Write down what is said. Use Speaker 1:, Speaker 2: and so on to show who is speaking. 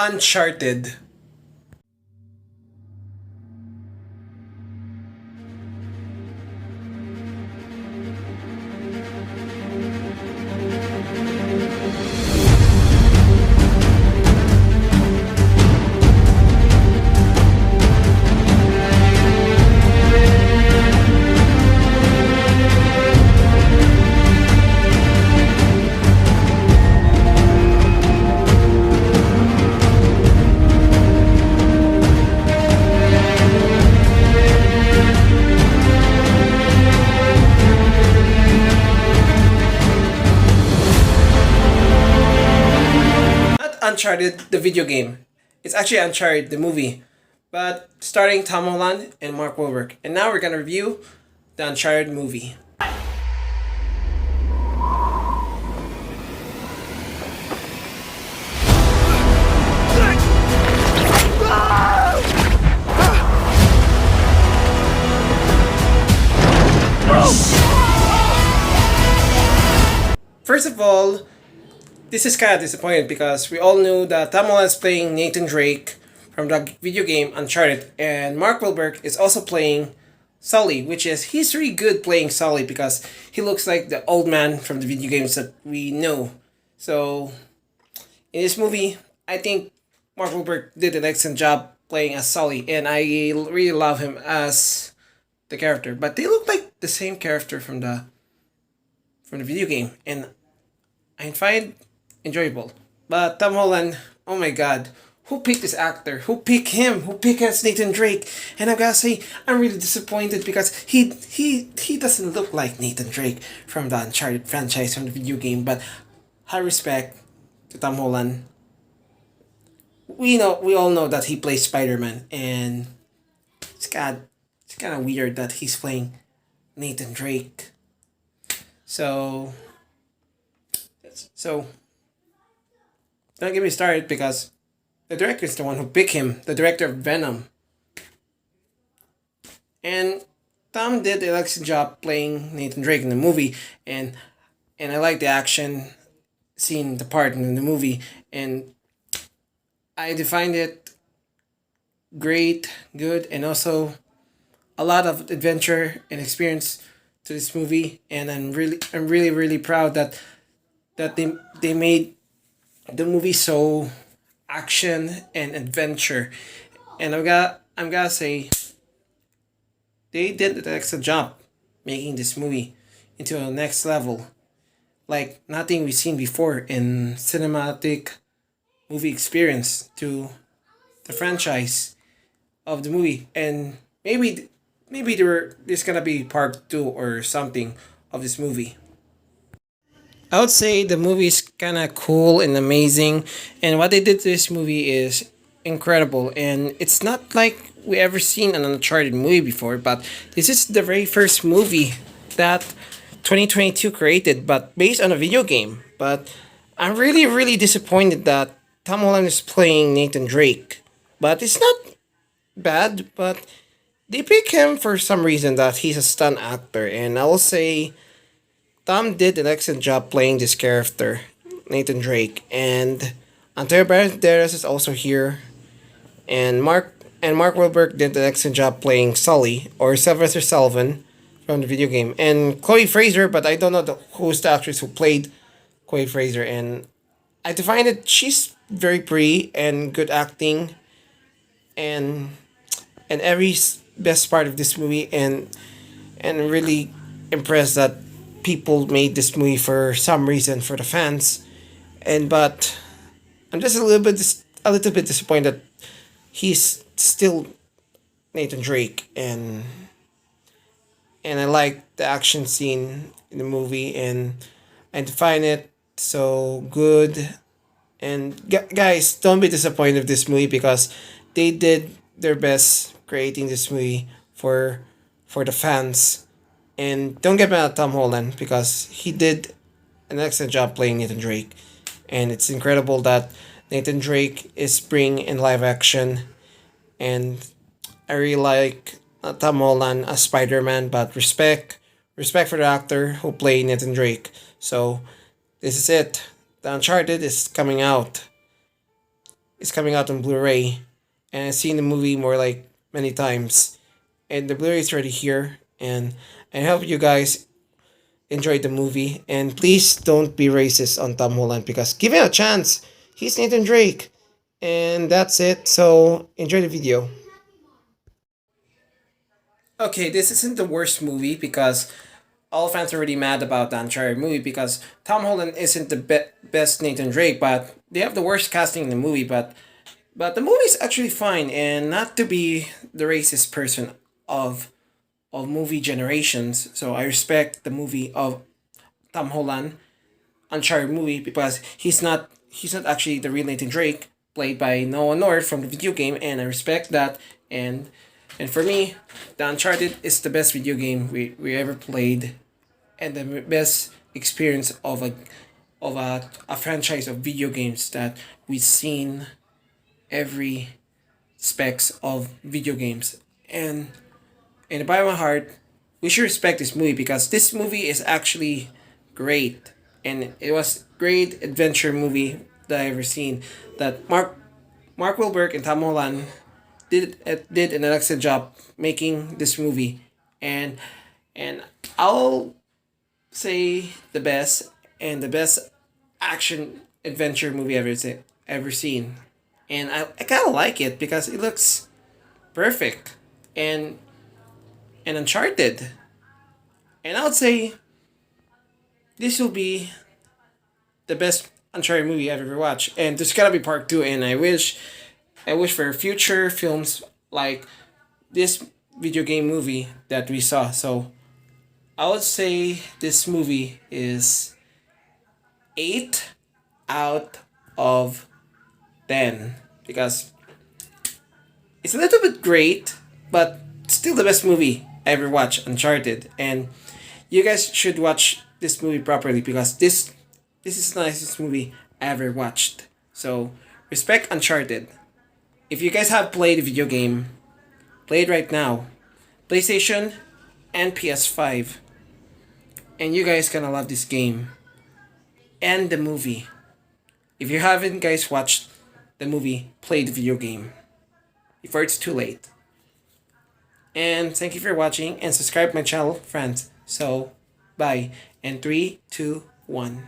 Speaker 1: Uncharted. Not Uncharted, the video game. It's actually Uncharted, the movie. But starring Tom Holland and Mark Wahlberg. And now we're gonna review the Uncharted movie. First of all, this is kind of disappointing because we all knew that Tom Holland is playing Nathan Drake from the video game Uncharted, and Mark Wahlberg is also playing Sully, which is he's really good playing Sully because he looks like the old man from the video games that we know. So in this movie, I think Mark Wahlberg did an excellent job playing as Sully, and I really love him as the character. But they look like the same character from the video game, and I find enjoyable. But Tom Holland, oh my god, who picked this actor? Who picked him? Who picked as Nathan Drake? And I gotta say, I'm really disappointed because he doesn't look like Nathan Drake from the Uncharted franchise from the video game. But high respect to Tom Holland. We all know that he plays Spider-Man, and it's kind of weird that he's playing Nathan Drake. So don't get me started because the director is the one who picked him, the director of Venom. And Tom did an excellent job playing Nathan Drake in the movie, and I like the action scene, the part in the movie, and I defined it great, good, and also a lot of adventure and experience to this movie, and I'm really proud that they made the movie so action and adventure, and I'm gonna say they did an excellent job making this movie into a next level, like nothing we've seen before in cinematic movie experience to the franchise of the movie, and maybe there's gonna be part two or something of this movie. I would say the movie is kind of cool and amazing, and what they did to this movie is incredible. And it's not like we ever seen an Uncharted movie before, but this is the very first movie that 2022 created, but based on a video game. But I'm really disappointed that Tom Holland is playing Nathan Drake, but it's not bad. But they pick him for some reason that he's a stunt actor, and I will say Tom did an excellent job playing this character, Nathan Drake, and Antonio Banderas is also here, and Mark Wahlberg did an excellent job playing Sully or Sylvester Sullivan from the video game, and Chloe Fraser, but I don't know who's the actress who played Chloe Fraser, and I define it she's very pretty and good acting, and every best part of this movie, and really impressed that people made this movie for some reason for the fans, and but I'm just a little bit disappointed that he's still Nathan Drake, and I like the action scene in the movie, and I find it so good. And guys, don't be disappointed with this movie because they did their best creating this movie for the fans. And don't get mad at Tom Holland because he did an excellent job playing Nathan Drake. And it's incredible that Nathan Drake is bringing in live action. And I really like Tom Holland as Spider-Man, but respect for the actor who played Nathan Drake. So this is it. The Uncharted is coming out is coming out on Blu-ray, and I've seen the movie more like many times. And the Blu-ray is already here, and I hope you guys enjoyed the movie. And please don't be racist on Tom Holland because give him a chance. He's Nathan Drake. And that's it. So enjoy the video. Okay, this isn't the worst movie because all fans are already mad about the Uncharted movie because Tom Holland isn't the best Nathan Drake, but they have the worst casting in the movie. But the movie's actually fine, and not to be the racist person of movie generations. So I respect the movie of Tom Holland Uncharted movie because he's not actually the real Nathan Drake played by Noah North from the video game, and I respect that. And for me, the Uncharted is the best video game we ever played, and the best experience of a franchise of video games that we've seen every specs of video games. And by my heart, we should respect this movie because this movie is actually great, and it was great adventure movie that I ever seen. That Mark Wahlberg and Tom Holland did an excellent job making this movie, and and I'll say the best action adventure movie ever seen, and I kind of like it because it looks perfect and Uncharted, and I would say this will be the best Uncharted movie I've ever watched, and there's gotta be part two, and I wish for future films like this video game movie that we saw. So I would say this movie is 8 out of 10 because it's a little bit great, but still the best movie I ever watched, Uncharted. And you guys should watch this movie properly because this is the nicest movie I ever watched. So respect Uncharted. If you guys have played a video game, play it right now. PlayStation and PS5. And you guys gonna love this game. And the movie. If you haven't guys watched the movie, play the video game. Before it's too late. And thank you for watching and subscribe my channel, friends. So bye. And 3, 2, 1.